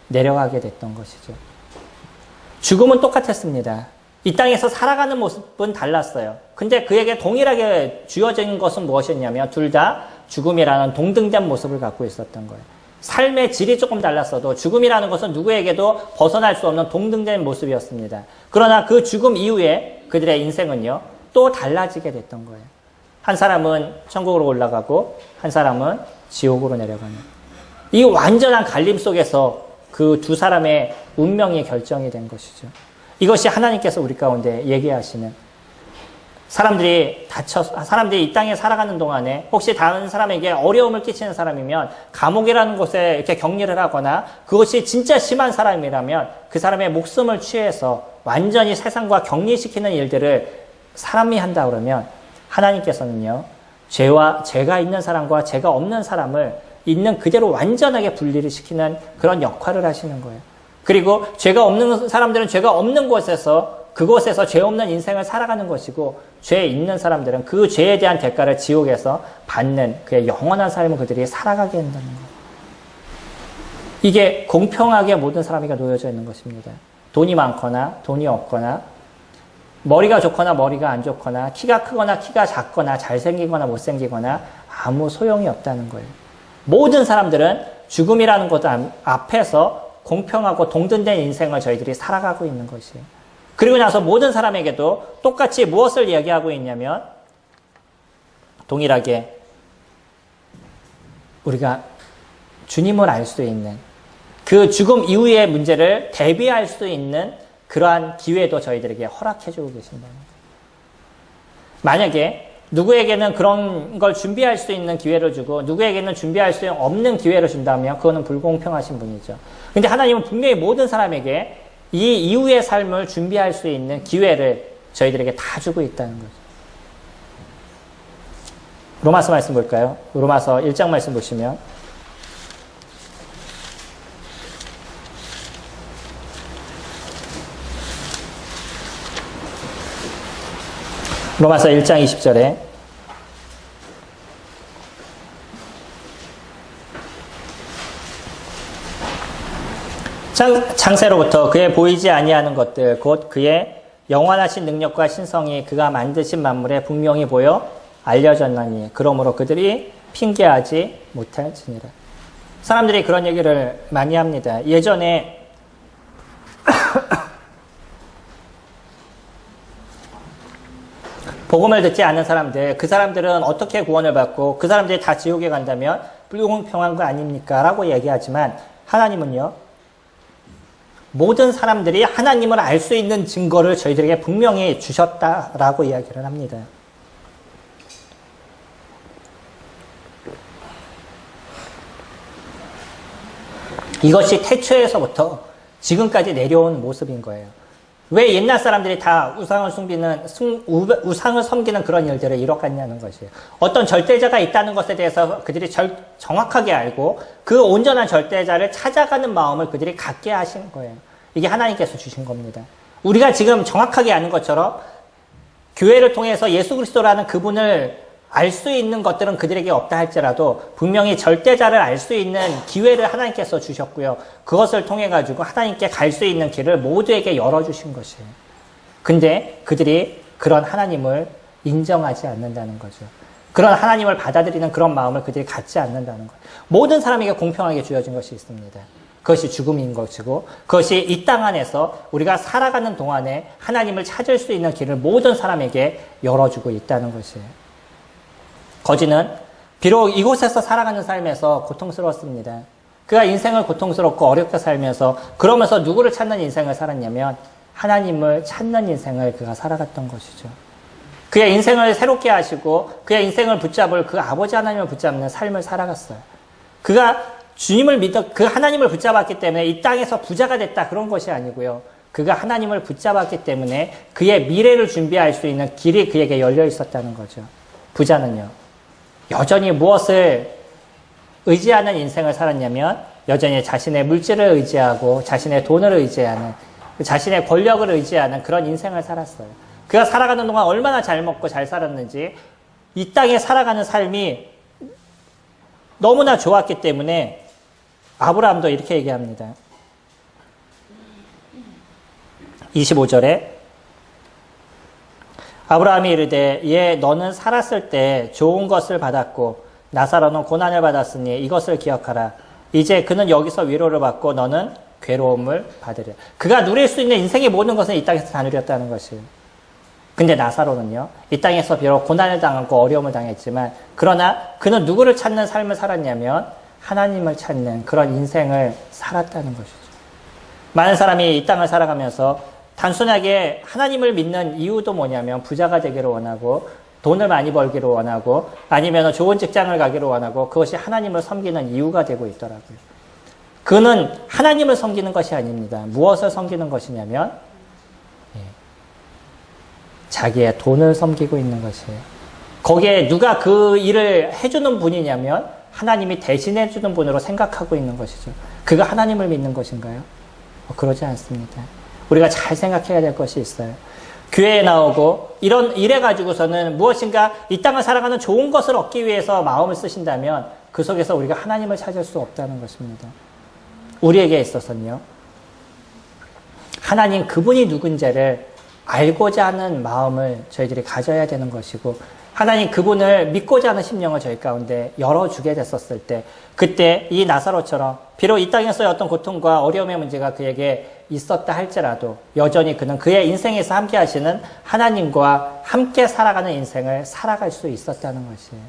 내려가게 됐던 것이죠. 죽음은 똑같았습니다. 이 땅에서 살아가는 모습은 달랐어요. 근데 그에게 동일하게 주어진 것은 무엇이었냐면 둘 다 죽음이라는 동등된 모습을 갖고 있었던 거예요. 삶의 질이 조금 달랐어도 죽음이라는 것은 누구에게도 벗어날 수 없는 동등된 모습이었습니다. 그러나 그 죽음 이후에 그들의 인생은요, 또 달라지게 됐던 거예요. 한 사람은 천국으로 올라가고 한 사람은 지옥으로 내려가는, 이 완전한 갈림 속에서 그 두 사람의 운명이 결정이 된 것이죠. 이것이 하나님께서 우리 가운데 얘기하시는, 사람들이 이 땅에 살아가는 동안에 혹시 다른 사람에게 어려움을 끼치는 사람이면 감옥이라는 곳에 이렇게 격리를 하거나, 그것이 진짜 심한 사람이라면 그 사람의 목숨을 취해서 완전히 세상과 격리시키는 일들을 사람이 한다 그러면, 하나님께서는요, 죄가 있는 사람과 죄가 없는 사람을 있는 그대로 완전하게 분리를 시키는 그런 역할을 하시는 거예요. 그리고 죄가 없는 사람들은 죄가 없는 곳에서, 그곳에서 죄 없는 인생을 살아가는 것이고, 죄 있는 사람들은 그 죄에 대한 대가를 지옥에서 받는 그의 영원한 삶을 그들이 살아가게 한다는 거예요. 이게 공평하게 모든 사람에게 놓여져 있는 것입니다. 돈이 많거나 돈이 없거나, 머리가 좋거나 머리가 안 좋거나, 키가 크거나 키가 작거나, 잘생기거나 못생기거나 아무 소용이 없다는 거예요. 모든 사람들은 죽음이라는 것 앞에서 공평하고 동등된 인생을 저희들이 살아가고 있는 것이에요. 그리고 나서 모든 사람에게도 똑같이 무엇을 이야기하고 있냐면, 동일하게 우리가 주님을 알 수 있는, 그 죽음 이후의 문제를 대비할 수 있는 그러한 기회도 저희들에게 허락해주고 계신다는 거예요. 만약에 누구에게는 그런 걸 준비할 수 있는 기회를 주고 누구에게는 준비할 수 없는 기회를 준다면 그거는 불공평하신 분이죠. 근데 하나님은 분명히 모든 사람에게 이 이후의 삶을 준비할 수 있는 기회를 저희들에게 다 주고 있다는 거죠. 로마서 말씀 볼까요? 로마서 1장 말씀 보시면, 로마서 1장 20절에 창세로부터 그의 보이지 아니하는 것들 곧 그의 영원하신 능력과 신성이 그가 만드신 만물에 분명히 보여 알려졌나니 그러므로 그들이 핑계하지 못할지니라. 사람들이 그런 얘기를 많이 합니다. 예전에 복음을 듣지 않은 사람들, 그 사람들은 어떻게 구원을 받고 그 사람들이 다 지옥에 간다면 불공평한 거 아닙니까? 라고 얘기하지만, 하나님은요, 모든 사람들이 하나님을 알 수 있는 증거를 저희들에게 분명히 주셨다라고 이야기를 합니다. 이것이 태초에서부터 지금까지 내려온 모습인 거예요. 왜 옛날 사람들이 다 우상을 섬기는 그런 일들을 이뤄갔냐는 것이에요. 어떤 절대자가 있다는 것에 대해서 그들이 정확하게 알고 그 온전한 절대자를 찾아가는 마음을 그들이 갖게 하신 거예요. 이게 하나님께서 주신 겁니다. 우리가 지금 정확하게 아는 것처럼 교회를 통해서 예수 그리스도라는 그분을 알 수 있는 것들은 그들에게 없다 할지라도 분명히 절대자를 알 수 있는 기회를 하나님께서 주셨고요. 그것을 통해 가지고 하나님께 갈 수 있는 길을 모두에게 열어주신 것이에요. 근데 그들이 그런 하나님을 인정하지 않는다는 거죠. 그런 하나님을 받아들이는 그런 마음을 그들이 갖지 않는다는 거예요. 모든 사람에게 공평하게 주어진 것이 있습니다. 그것이 죽음인 것이고, 그것이 이 땅 안에서 우리가 살아가는 동안에 하나님을 찾을 수 있는 길을 모든 사람에게 열어주고 있다는 것이에요. 거지는 비록 이곳에서 살아가는 삶에서 고통스러웠습니다. 그가 인생을 고통스럽고 어렵게 살면서 그러면서 누구를 찾는 인생을 살았냐면 하나님을 찾는 인생을 그가 살아갔던 것이죠. 그의 인생을 새롭게 하시고 그의 인생을 붙잡을 그 아버지 하나님을 붙잡는 삶을 살아갔어요. 그가 주님을 그 하나님을 붙잡았기 때문에 이 땅에서 부자가 됐다 그런 것이 아니고요. 그가 하나님을 붙잡았기 때문에 그의 미래를 준비할 수 있는 길이 그에게 열려 있었다는 거죠. 부자는요. 여전히 무엇을 의지하는 인생을 살았냐면 여전히 자신의 물질을 의지하고 자신의 돈을 의지하는 자신의 권력을 의지하는 그런 인생을 살았어요. 그가 살아가는 동안 얼마나 잘 먹고 잘 살았는지 이 땅에 살아가는 삶이 너무나 좋았기 때문에 아브라함도 이렇게 얘기합니다. 25절에 아브라함이 이르되 예 너는 살았을 때 좋은 것을 받았고 나사로는 고난을 받았으니 이것을 기억하라. 이제 그는 여기서 위로를 받고 너는 괴로움을 받으리라. 그가 누릴 수 있는 인생의 모든 것은 이 땅에서 다 누렸다는 것이에요. 근데 나사로는요. 이 땅에서 비록 고난을 당하고 어려움을 당했지만 그러나 그는 누구를 찾는 삶을 살았냐면 하나님을 찾는 그런 인생을 살았다는 것이죠. 많은 사람이 이 땅을 살아가면서 단순하게 하나님을 믿는 이유도 뭐냐면 부자가 되기를 원하고 돈을 많이 벌기를 원하고 아니면 좋은 직장을 가기를 원하고 그것이 하나님을 섬기는 이유가 되고 있더라고요. 그는 하나님을 섬기는 것이 아닙니다. 무엇을 섬기는 것이냐면 자기의 돈을 섬기고 있는 것이에요. 거기에 누가 그 일을 해주는 분이냐면 하나님이 대신해주는 분으로 생각하고 있는 것이죠. 그가 하나님을 믿는 것인가요? 그러지 않습니다. 우리가 잘 생각해야 될 것이 있어요. 교회에 나오고 이래 가지고서는 무엇인가 이 땅을 살아가는 좋은 것을 얻기 위해서 마음을 쓰신다면 그 속에서 우리가 하나님을 찾을 수 없다는 것입니다. 우리에게 있어서는요. 하나님 그분이 누군지를 알고자 하는 마음을 저희들이 가져야 되는 것이고 하나님 그분을 믿고자 하는 심령을 저희 가운데 열어주게 됐었을 때 그때 이 나사로처럼 비록 이 땅에서의 어떤 고통과 어려움의 문제가 그에게 있었다 할지라도 여전히 그는 그의 인생에서 함께 하시는 하나님과 함께 살아가는 인생을 살아갈 수 있었다는 것이에요.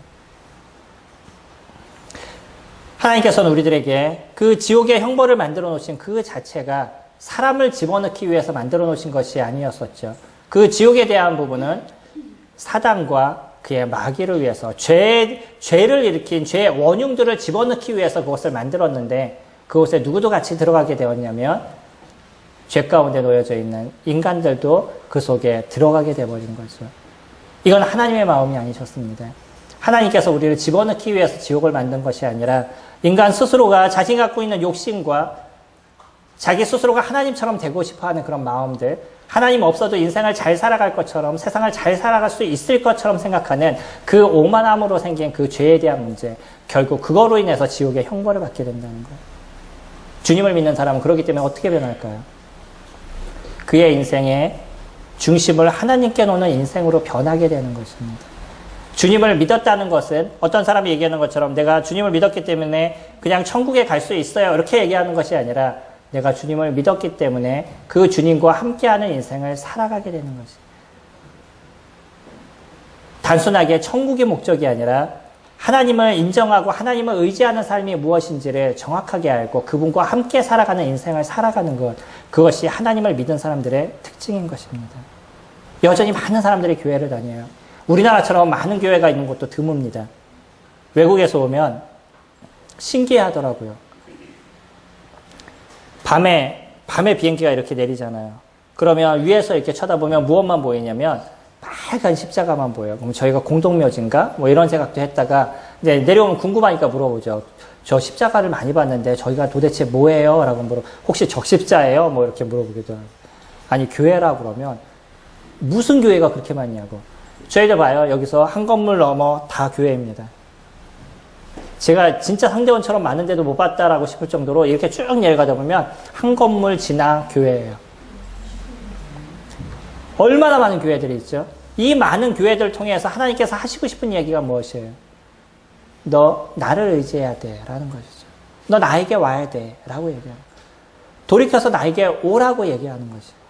하나님께서는 우리들에게 그 지옥의 형벌을 만들어 놓으신 그 자체가 사람을 집어넣기 위해서 만들어 놓으신 것이 아니었었죠. 그 지옥에 대한 부분은 사단과 그의 마귀를 위해서 죄를 일으킨 죄의 원흉들을 집어넣기 위해서 그것을 만들었는데 그곳에 누구도 같이 들어가게 되었냐면 죄 가운데 놓여져 있는 인간들도 그 속에 들어가게 되어버린 거죠. 이건 하나님의 마음이 아니셨습니다. 하나님께서 우리를 집어넣기 위해서 지옥을 만든 것이 아니라 인간 스스로가 자신이 갖고 있는 욕심과 자기 스스로가 하나님처럼 되고 싶어하는 그런 마음들, 하나님 없어도 인생을 잘 살아갈 것처럼 세상을 잘 살아갈 수 있을 것처럼 생각하는 그 오만함으로 생긴 그 죄에 대한 문제, 결국 그거로 인해서 지옥의 형벌을 받게 된다는 거예요. 주님을 믿는 사람은 그렇기 때문에 어떻게 변할까요? 그의 인생의 중심을 하나님께 놓는 인생으로 변하게 되는 것입니다. 주님을 믿었다는 것은 어떤 사람이 얘기하는 것처럼 내가 주님을 믿었기 때문에 그냥 천국에 갈 수 있어요 이렇게 얘기하는 것이 아니라 내가 주님을 믿었기 때문에 그 주님과 함께하는 인생을 살아가게 되는 것이 단순하게 천국의 목적이 아니라 하나님을 인정하고 하나님을 의지하는 삶이 무엇인지를 정확하게 알고 그분과 함께 살아가는 인생을 살아가는 것, 그것이 하나님을 믿은 사람들의 특징인 것입니다. 여전히 많은 사람들이 교회를 다녀요. 우리나라처럼 많은 교회가 있는 곳도 드뭅니다. 외국에서 오면 신기해하더라고요. 밤에 비행기가 이렇게 내리잖아요. 그러면 위에서 이렇게 쳐다보면 무엇만 보이냐면 빨간 십자가만 보여요. 그럼 저희가 공동묘지인가? 뭐 이런 생각도 했다가 이제 내려오면 궁금하니까 물어보죠. 저 십자가를 많이 봤는데 저희가 도대체 뭐예요? 라고 혹시 적십자예요? 뭐 이렇게 물어보기도 하고. 아니 교회라고 그러면 무슨 교회가 그렇게 많냐고. 저희들 봐요. 여기서 한 건물 넘어 다 교회입니다. 제가 진짜 상대원처럼 많은데도 못 봤다라고 싶을 정도로 이렇게 쭉 내려가다 보면 한 건물 지나 교회예요. 얼마나 많은 교회들이 있죠? 이 많은 교회들을 통해서 하나님께서 하시고 싶은 얘기가 무엇이에요? 너 나를 의지해야 돼 라는 것이죠. 너 나에게 와야 돼 라고 얘기하는 거예요. 돌이켜서 나에게 오라고 얘기하는 것이에요.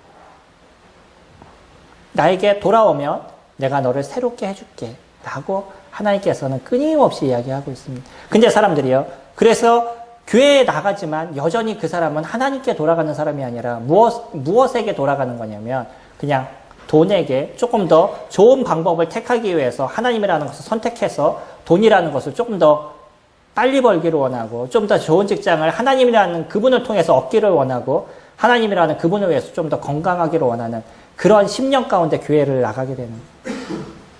나에게 돌아오면 내가 너를 새롭게 해줄게 라고 하나님께서는 끊임없이 이야기하고 있습니다. 근데 사람들이요. 그래서 교회에 나가지만 여전히 그 사람은 하나님께 돌아가는 사람이 아니라 무엇에게 돌아가는 거냐면 그냥 돈에게 조금 더 좋은 방법을 택하기 위해서 하나님이라는 것을 선택해서 돈이라는 것을 조금 더 빨리 벌기를 원하고 좀 더 좋은 직장을 하나님이라는 그분을 통해서 얻기를 원하고 하나님이라는 그분을 위해서 좀 더 건강하기를 원하는 그런 심령 가운데 교회를 나가게 되는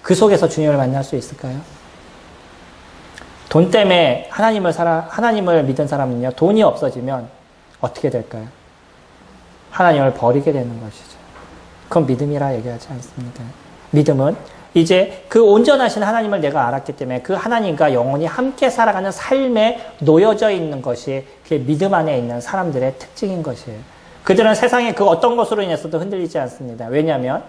그 속에서 주님을 만날 수 있을까요? 돈 때문에 하나님을 믿은 사람은요, 돈이 없어지면 어떻게 될까요? 하나님을 버리게 되는 것이죠. 그건 믿음이라 얘기하지 않습니다. 믿음은 이제 그 온전하신 하나님을 내가 알았기 때문에 그 하나님과 영원히 함께 살아가는 삶에 놓여져 있는 것이 그 믿음 안에 있는 사람들의 특징인 것이에요. 그들은 세상의 그 어떤 것으로 인해서도 흔들리지 않습니다. 왜냐하면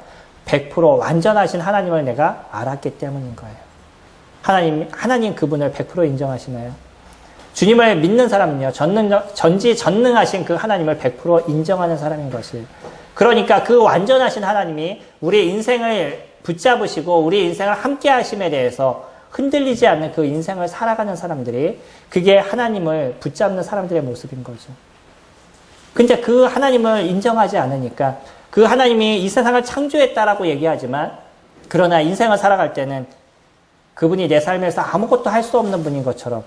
100% 완전하신 하나님을 내가 알았기 때문인 거예요. 하나님 그분을 100% 인정하시나요? 주님을 믿는 사람은요, 전지전능하신 그 하나님을 100% 인정하는 사람인 것이에요. 그러니까 그 완전하신 하나님이 우리 인생을 붙잡으시고 우리 인생을 함께 하심에 대해서 흔들리지 않는 그 인생을 살아가는 사람들이 그게 하나님을 붙잡는 사람들의 모습인 거죠. 근데 그 하나님을 인정하지 않으니까 그 하나님이 이 세상을 창조했다라고 얘기하지만 그러나 인생을 살아갈 때는 그분이 내 삶에서 아무것도 할 수 없는 분인 것처럼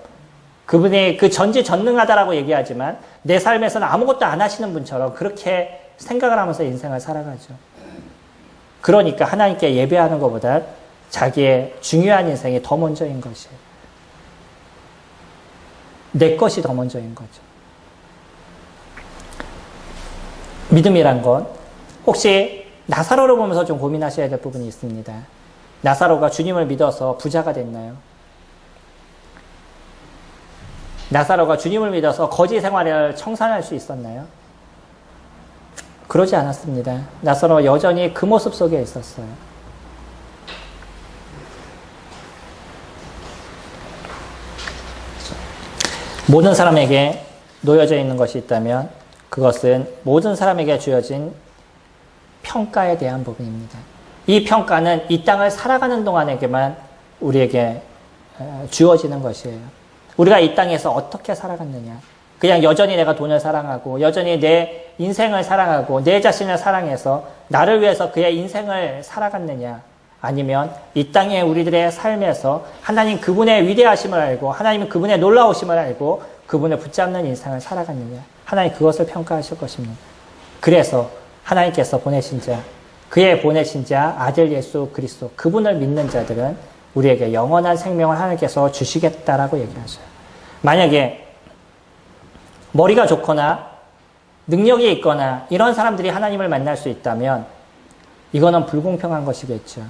그분이 그 전지전능하다라고 얘기하지만 내 삶에서는 아무것도 안 하시는 분처럼 그렇게 생각을 하면서 인생을 살아가죠. 그러니까 하나님께 예배하는 것보다 자기의 중요한 인생이 더 먼저인 것이에요. 내 것이 더 먼저인 거죠. 믿음이란 건 혹시 나사로를 보면서 좀 고민하셔야 될 부분이 있습니다. 나사로가 주님을 믿어서 부자가 됐나요? 나사로가 주님을 믿어서 거지 생활을 청산할 수 있었나요? 그러지 않았습니다. 나사로 여전히 그 모습 속에 있었어요. 모든 사람에게 놓여져 있는 것이 있다면 그것은 모든 사람에게 주어진 평가에 대한 부분입니다. 이 평가는 이 땅을 살아가는 동안에게만 우리에게 주어지는 것이에요. 우리가 이 땅에서 어떻게 살아갔느냐. 그냥 여전히 내가 돈을 사랑하고 여전히 내 인생을 사랑하고 내 자신을 사랑해서 나를 위해서 그의 인생을 살아갔느냐. 아니면 이 땅의 우리들의 삶에서 하나님 그분의 위대하심을 알고 하나님 그분의 놀라우심을 알고 그분을 붙잡는 인생을 살아갔느냐. 하나님 그것을 평가하실 것입니다. 그래서 하나님께서 보내신 자, 그의 보내신 자 아들 예수 그리스도 그분을 믿는 자들은 우리에게 영원한 생명을 하나님께서 주시겠다라고 얘기하셔요. 만약에 머리가 좋거나 능력이 있거나 이런 사람들이 하나님을 만날 수 있다면 이거는 불공평한 것이겠죠.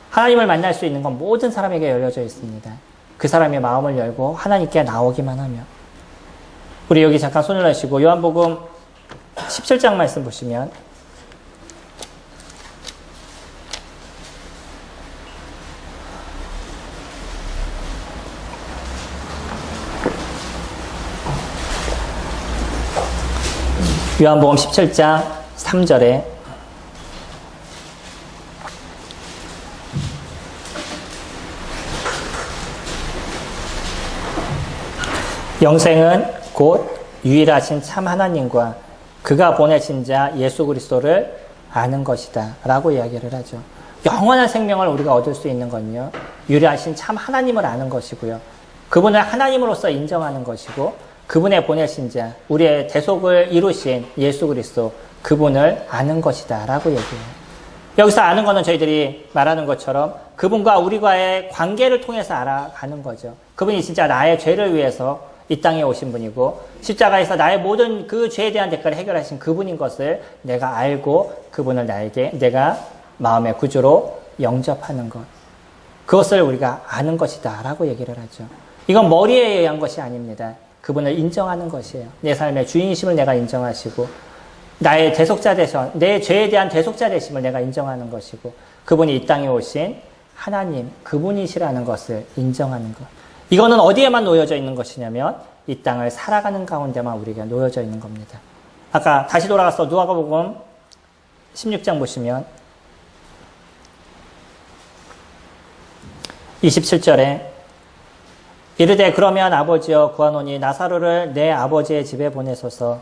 하나님을 만날 수 있는 건 모든 사람에게 열려져 있습니다. 그 사람의 마음을 열고 하나님께 나오기만 하면. 우리 여기 잠깐 손을 하시고 요한복음 17장 말씀 보시면 요한복음 17장 3절에 영생은 곧 유일하신 참 하나님과 그가 보내신 자 예수 그리스도를 아는 것이다 라고 이야기를 하죠. 영원한 생명을 우리가 얻을 수 있는 건요, 유일하신 참 하나님을 아는 것이고요, 그분을 하나님으로서 인정하는 것이고 그분의 보내신 자, 우리의 대속을 이루신 예수 그리스도 그분을 아는 것이다 라고 얘기해요. 여기서 아는 거는 저희들이 말하는 것처럼 그분과 우리와의 관계를 통해서 알아가는 거죠. 그분이 진짜 나의 죄를 위해서 이 땅에 오신 분이고 십자가에서 나의 모든 그 죄에 대한 대가를 해결하신 그분인 것을 내가 알고 그분을 내가 마음의 구주로 영접하는 것. 그것을 우리가 아는 것이다 라고 얘기를 하죠. 이건 머리에 의한 것이 아닙니다. 그분을 인정하는 것이에요. 내 삶의 주인이심을 내가 인정하시고 나의 대속자 되셔, 내 죄에 대한 대속자 되심을 내가 인정하는 것이고 그분이 이 땅에 오신 하나님 그분이시라는 것을 인정하는 것. 이거는 어디에만 놓여져 있는 것이냐면 이 땅을 살아가는 가운데만 우리가 놓여져 있는 겁니다. 아까 다시 돌아가서 누가복음 16장 보시면 27절에 이르되 그러면 아버지여 구하노니 나사로를 내 아버지의 집에 보내소서.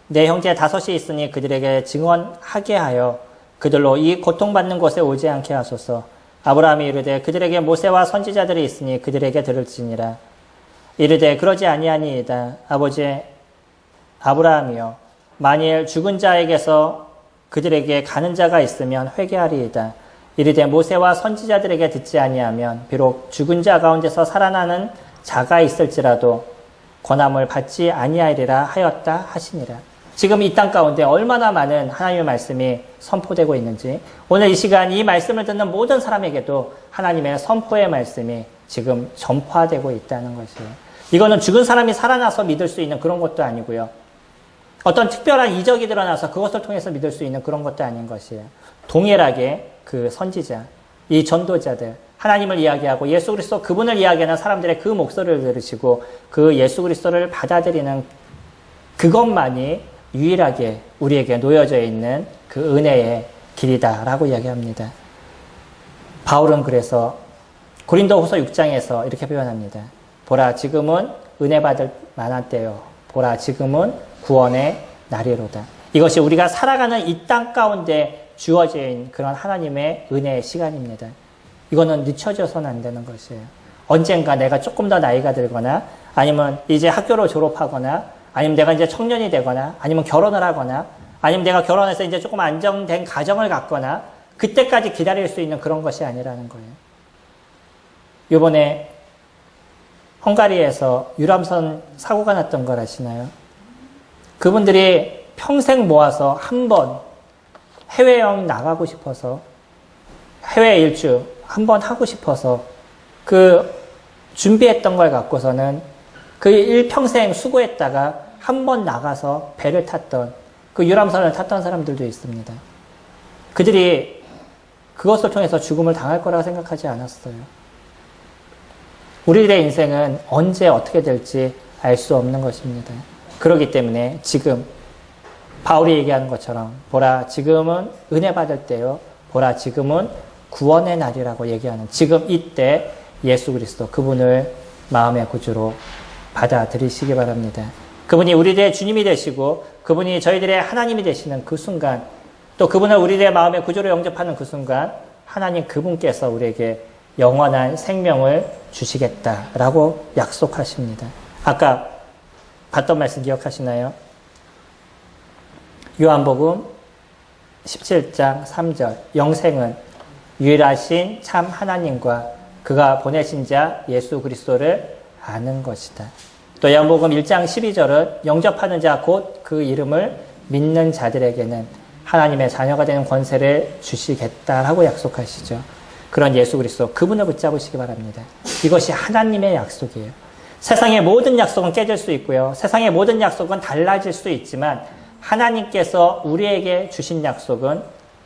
내 형제 5이 있으니 그들에게 증언하게 하여 그들로 이 고통받는 곳에 오지 않게 하소서. 아브라함이 이르되 그들에게 모세와 선지자들이 있으니 그들에게 들을지니라. 이르되 그러지 아니하니이다. 아버지 아브라함이여 만일 죽은 자에게서 그들에게 가는 자가 있으면 회개하리이다. 이르되 모세와 선지자들에게 듣지 아니하면 비록 죽은 자 가운데서 살아나는 자가 있을지라도 권함을 받지 아니하리라 하였다 하시니라. 지금 이 땅 가운데 얼마나 많은 하나님의 말씀이 선포되고 있는지 오늘 이 시간 이 말씀을 듣는 모든 사람에게도 하나님의 선포의 말씀이 지금 전파되고 있다는 것이에요. 이거는 죽은 사람이 살아나서 믿을 수 있는 그런 것도 아니고요. 어떤 특별한 이적이 드러나서 그것을 통해서 믿을 수 있는 그런 것도 아닌 것이에요. 동일하게 그 선지자, 이 전도자들, 하나님을 이야기하고 예수 그리스도 그분을 이야기하는 사람들의 그 목소리를 들으시고 그 예수 그리스도를 받아들이는 그것만이 유일하게 우리에게 놓여져 있는 그 은혜의 길이다라고 이야기합니다. 바울은 그래서 고린도후서 6장에서 이렇게 표현합니다. 보라 지금은 은혜 받을 만한 때요. 보라 지금은 구원의 날이로다. 이것이 우리가 살아가는 이 땅 가운데 주어진 그런 하나님의 은혜의 시간입니다. 이거는 늦춰져서는 안 되는 것이에요. 언젠가 내가 조금 더 나이가 들거나 아니면 이제 학교를 졸업하거나 아니면 내가 이제 청년이 되거나 아니면 결혼을 하거나 아니면 내가 결혼해서 이제 조금 안정된 가정을 갖거나 그때까지 기다릴 수 있는 그런 것이 아니라는 거예요. 이번에 헝가리에서 유람선 사고가 났던 걸 아시나요? 그분들이 평생 모아서 한 번 해외여행 나가고 싶어서 해외 일주 한 번 하고 싶어서 그 준비했던 걸 갖고서는 그 일평생 수고했다가 한 번 나가서 배를 탔던 그 유람선을 탔던 사람들도 있습니다. 그들이 그것을 통해서 죽음을 당할 거라고 생각하지 않았어요. 우리들의 인생은 언제 어떻게 될지 알 수 없는 것입니다. 그렇기 때문에 지금 바울이 얘기하는 것처럼 보라 지금은 은혜 받을 때요. 보라 지금은 구원의 날이라고 얘기하는 지금 이때 예수 그리스도 그분을 마음의 구주로 받아들이시기 바랍니다. 그분이 우리들의 주님이 되시고 그분이 저희들의 하나님이 되시는 그 순간 또 그분을 우리들의 마음의 구주로 영접하는 그 순간 하나님 그분께서 우리에게 영원한 생명을 주시겠다라고 약속하십니다. 아까 봤던 말씀 기억하시나요? 요한복음 17장 3절 영생은 유일하신 참 하나님과 그가 보내신 자 예수 그리스도를 아는 것이다. 또 요한복음 1장 12절은 영접하는 자 곧 그 이름을 믿는 자들에게는 하나님의 자녀가 되는 권세를 주시겠다라고 약속하시죠. 그런 예수 그리스도 그분을 붙잡으시기 바랍니다. 이것이 하나님의 약속이에요. 세상의 모든 약속은 깨질 수 있고요. 세상의 모든 약속은 달라질 수 있지만 하나님께서 우리에게 주신 약속은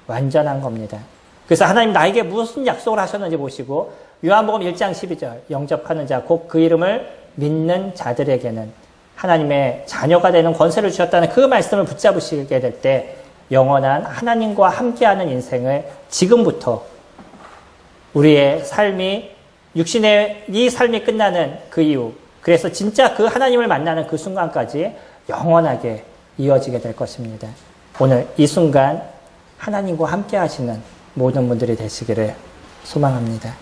완전한 겁니다. 그래서 하나님 나에게 무슨 약속을 하셨는지 보시고 요한복음 1장 12절 영접하는 자 곧 그 이름을 믿는 자들에게는 하나님의 자녀가 되는 권세를 주셨다는 그 말씀을 붙잡으시게 될 때 영원한 하나님과 함께하는 인생을 지금부터 우리의 삶이 육신의 이 삶이 끝나는 그 이후 그래서 진짜 그 하나님을 만나는 그 순간까지 영원하게 이어지게 될 것입니다. 오늘 이 순간 하나님과 함께 하시는 모든 분들이 되시기를 소망합니다.